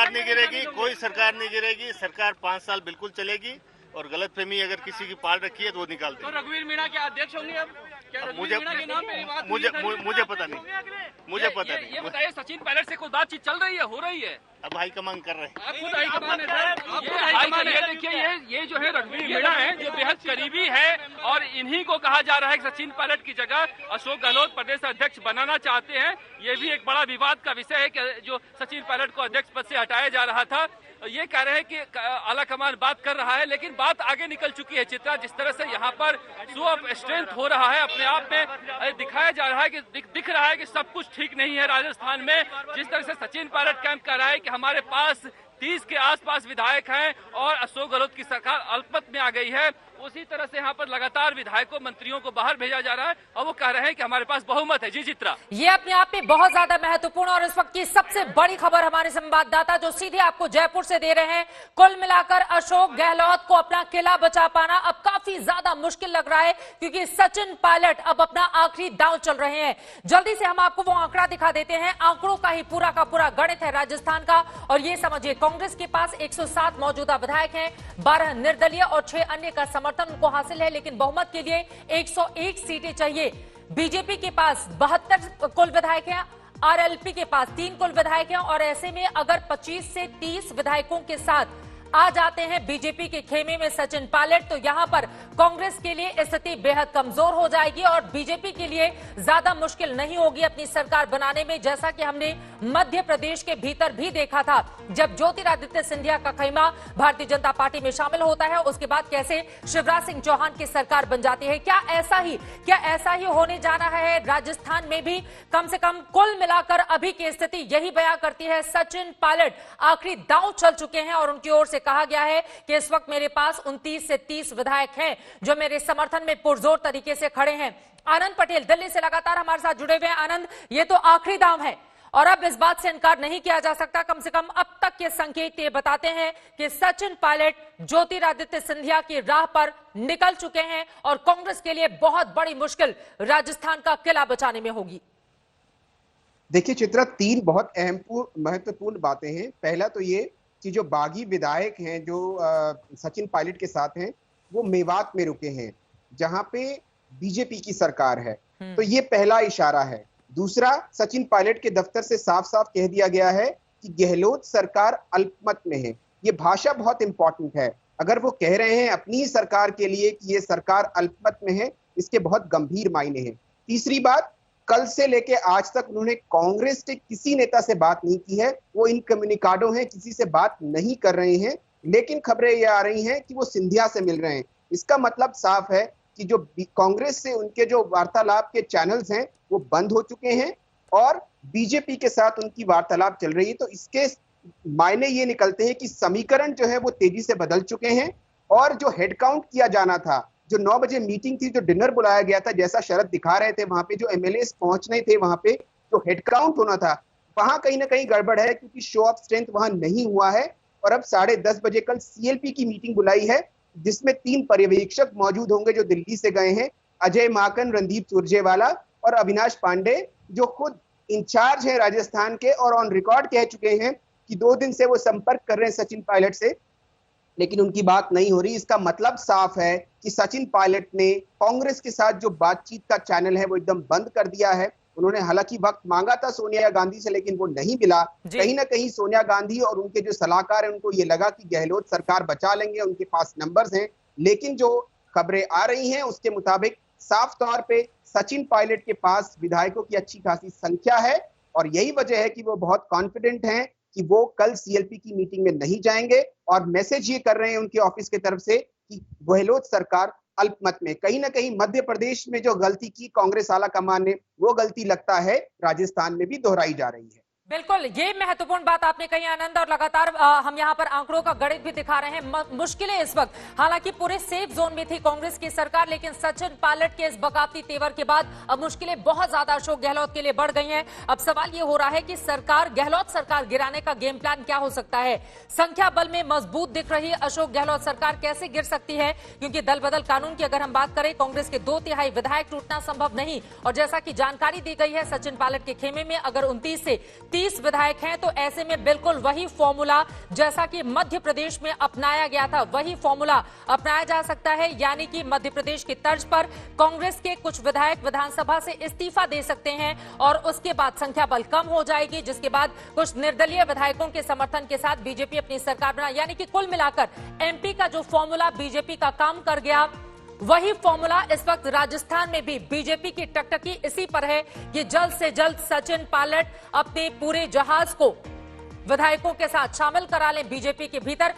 सरकार नहीं गिरेगी, कोई सरकार नहीं गिरेगी। सरकार 5 साल बिल्कुल चलेगी और गलतफहमी अगर किसी की पाल रखी है तो वो निकाल देंगे। तो रघुवीर मीणा के अध्यक्ष होंगे अब? क्या मुझे रघुवीर मीणा के नाम पे बात मुझे हुई है? पता नहीं, मुझे पता नहीं। ये बताइए, सचिन पायलट से कोई बातचीत चल रही है, हो रही है? अब हाईकमान कर रहे हैं। आप खुद हाईकमान है सर, आप खुद हाईकमान है। देखिए ये जो है रघुवीर मीणा है, जो बेहद करीबी है और इन्हीं को कहा जा रहा है कि सचिन पायलट की जगह अशोक गहलोत प्रदेश अध्यक्ष बनाना चाहते हैं। ये भी एक बड़ा विवाद का विषय है कि जो सचिन पायलट को अध्यक्ष पद से हटाया जा रहा था, ये कह रहे हैं कि आलाकमान बात कर रहा है, लेकिन बात आगे निकल चुकी है। चित्रा, जिस तरह से यहाँ पर शो ऑफ स्ट्रेंथ हो रहा है, अपने आप में दिखाया जा रहा है कि दिख रहा है कि सब कुछ ठीक नहीं है राजस्थान में। जिस तरह से सचिन पायलट कैंप कह रहा है कि हमारे पास 30 के आसपास विधायक हैं और अशोक गहलोत की सरकार अल्पमत में आ गई है, उसी तरह से यहाँ पर लगातार विधायकों मंत्रियों को बाहर भेजा जा रहा है और वो कह रहे हैं कि हमारे पास बहुमत है। जी चित्रा, ये अपने आप में बहुत ज्यादा महत्वपूर्ण और इस वक्त की सबसे बड़ी खबर हमारे संवाददाता जो सीधे आपको जयपुर से दे रहे हैं। कुल मिलाकर अशोक गहलोत को अपना किला बचा पाना अब काफी ज्यादा मुश्किल लग रहा है, क्योंकि सचिन पायलट अब अपना आखिरी दांव चल रहे हैं। जल्दी से हम आपको वो आंकड़ा दिखा देते हैं। आंकड़ों का ही पूरा का पूरा गणित है राजस्थान का, और ये समझिए कांग्रेस के पास 107 मौजूदा विधायक हैं, 12 निर्दलीय और 6 अन्य का समर्थन उनको हासिल है, लेकिन बहुमत के लिए 101 सीटें चाहिए। बीजेपी के पास 72 कुल विधायक हैं, आरएलपी के पास 3 कुल विधायक हैं, और ऐसे में अगर 25 से 30 विधायकों के साथ आ जाते हैं बीजेपी के खेमे में सचिन पायलट, तो यहां पर कांग्रेस के लिए स्थिति बेहद कमजोर हो जाएगी और बीजेपी के लिए ज्यादा मुश्किल नहीं होगी अपनी सरकार बनाने में, जैसा कि हमने मध्य प्रदेश के भीतर भी देखा था जब ज्योतिरादित्य सिंधिया का खेमा भारतीय जनता पार्टी में शामिल होता है, उसके बाद कैसे शिवराज सिंह चौहान की सरकार बन जाती है। क्या ऐसा ही होने जा रहा है राजस्थान में भी? कम से कम कुल मिलाकर अभी की स्थिति यही बयां करती है। सचिन पायलट आखिरी दांव चल चुके हैं और उनकी ओर से कहा गया है कि इस वक्त मेरे पास 29 से 30 विधायक हैं जो मेरे समर्थन में पुरजोर तरीके से खड़े हैं। आनंद पटेल दिल्ली से लगातार हमारे साथ जुड़े हुए हैं। आनंद, ये तो आखिरी दांव है और अब इस बात से इनकार नहीं किया जा सकता, कम से कम अब तक के संकेत ये बताते हैं कि सचिन पायलट ज्योतिरादित्य सिंधिया की राह पर निकल चुके हैं और कांग्रेस के लिए बहुत बड़ी मुश्किल राजस्थान का किला बचाने में होगी। देखिए चित्रा, 3 बहुत अहम महत्वपूर्ण बातें हैं। पहला तो ये कि जो बागी विधायक हैं जो सचिन पायलट के साथ हैं, वो मेवात में रुके हैं जहां पे बीजेपी की सरकार है, तो ये पहला इशारा है। दूसरा, सचिन पायलट के दफ्तर से साफ साफ कह दिया गया है कि गहलोत सरकार अल्पमत में है। ये भाषा बहुत इंपॉर्टेंट है। अगर वो कह रहे हैं अपनी सरकार के लिए कि ये सरकार अल्पमत में है, इसके बहुत गंभीर मायने हैं। तीसरी बात, कल से लेके आज तक उन्होंने कांग्रेस के किसी नेता से बात नहीं की है, वो इन कम्युनिकाडो हैं, किसी से बात नहीं कर रहे हैं, लेकिन खबरें ये आ रही हैं कि वो सिंधिया से मिल रहे हैं। इसका मतलब साफ है कि जो कांग्रेस से उनके जो वार्तालाप के चैनल्स हैं वो बंद हो चुके हैं और बीजेपी के साथ उनकी वार्तालाप चल रही है। तो इसके मायने ये निकलते हैं कि समीकरण जो है वो तेजी से बदल चुके हैं और जो हेडकाउंट किया जाना था, जो 9 बजे मीटिंग थी, जो डिनर बुलाया गया था, जैसा शरद दिखा रहे थे वहां पे, जो एमएलए पहुंचने थे वहां पे, जो हेडकाउंट होना था, वहां कहीं ना कहीं गड़बड़ है क्योंकि शो ऑफ स्ट्रेंथ वहां नहीं हुआ है। और अब 10:30 बजे कल सीएलपी की मीटिंग बुलाई है जिसमें 3 पर्यवेक्षक मौजूद होंगे जो दिल्ली से गए हैं, अजय माकन, रणदीप सुरजेवाला और अविनाश पांडे, जो खुद इंचार्ज है राजस्थान के और ऑन रिकॉर्ड कह चुके हैं कि 2 दिन से वो संपर्क कर रहे हैं सचिन पायलट से, लेकिन उनकी बात नहीं हो रही। इसका मतलब साफ है कि सचिन पायलट ने कांग्रेस के साथ जो बातचीत का चैनल है वो एकदम बंद कर दिया है। उन्होंने हालांकि वक्त मांगा था सोनिया गांधी से, लेकिन वो नहीं मिला। कहीं ना कहीं सोनिया गांधी और उनके जो सलाहकार हैं उनको ये लगा कि गहलोत सरकार बचा लेंगे, उनके पास नंबर्स हैं, लेकिन जो खबरें आ रही हैं उसके मुताबिक साफ तौर पे सचिन पायलट के पास विधायकों की अच्छी खासी संख्या है और यही वजह है कि वो बहुत कॉन्फिडेंट हैं कि वो कल सीएलपी की मीटिंग में नहीं जाएंगे और मैसेज ये कर रहे हैं उनके ऑफिस की तरफ से कि गहलोत सरकार अल्पमत में। कहीं ना कहीं मध्य प्रदेश में जो गलती की कांग्रेस आला कमान ने, वो गलती लगता है राजस्थान में भी दोहराई जा रही है। बिल्कुल, ये महत्वपूर्ण बात आपने कही आनंद, और लगातार हम यहाँ पर आंकड़ों का गणित भी दिखा रहे हैं। मुश्किलें इस वक्त हालांकि पूरे सेफ जोन में थी कांग्रेस की सरकार, लेकिन सचिन पायलट के इस बगावती तेवर के बाद अब मुश्किलें बहुत ज्यादा अशोक गहलोत के लिए बढ़ गई हैं। अब सवाल ये हो रहा है कि गहलोत सरकार गिराने का गेम प्लान क्या हो सकता है। संख्या बल में मजबूत दिख रही अशोक गहलोत सरकार कैसे गिर सकती है, क्योंकि दल बदल कानून की अगर हम बात करें, कांग्रेस के 2/3 विधायक टूटना संभव नहीं, और जैसा कि जानकारी दी गई है सचिन पायलट के खेमे में अगर 29 से 30 विधायक हैं, तो ऐसे में बिल्कुल वही फॉर्मूला जैसा कि मध्य प्रदेश में अपनाया गया था, वही फॉर्मूला अपनाया जा सकता है। यानी कि मध्य प्रदेश की तर्ज पर कांग्रेस के कुछ विधायक विधानसभा से इस्तीफा दे सकते हैं और उसके बाद संख्या बल कम हो जाएगी, जिसके बाद कुछ निर्दलीय विधायकों के समर्थन के साथ बीजेपी अपनी सरकार बना। यानी कि कुल मिलाकर एमपी का जो फॉर्मूला बीजेपी का काम कर गया, वही फॉर्मूला इस वक्त राजस्थान में भी बीजेपी की टकटकी इसी पर है कि जल्द से जल्द सचिन पायलट अपने पूरे जहाज को विधायकों के साथ शामिल करा लें बीजेपी के भीतर।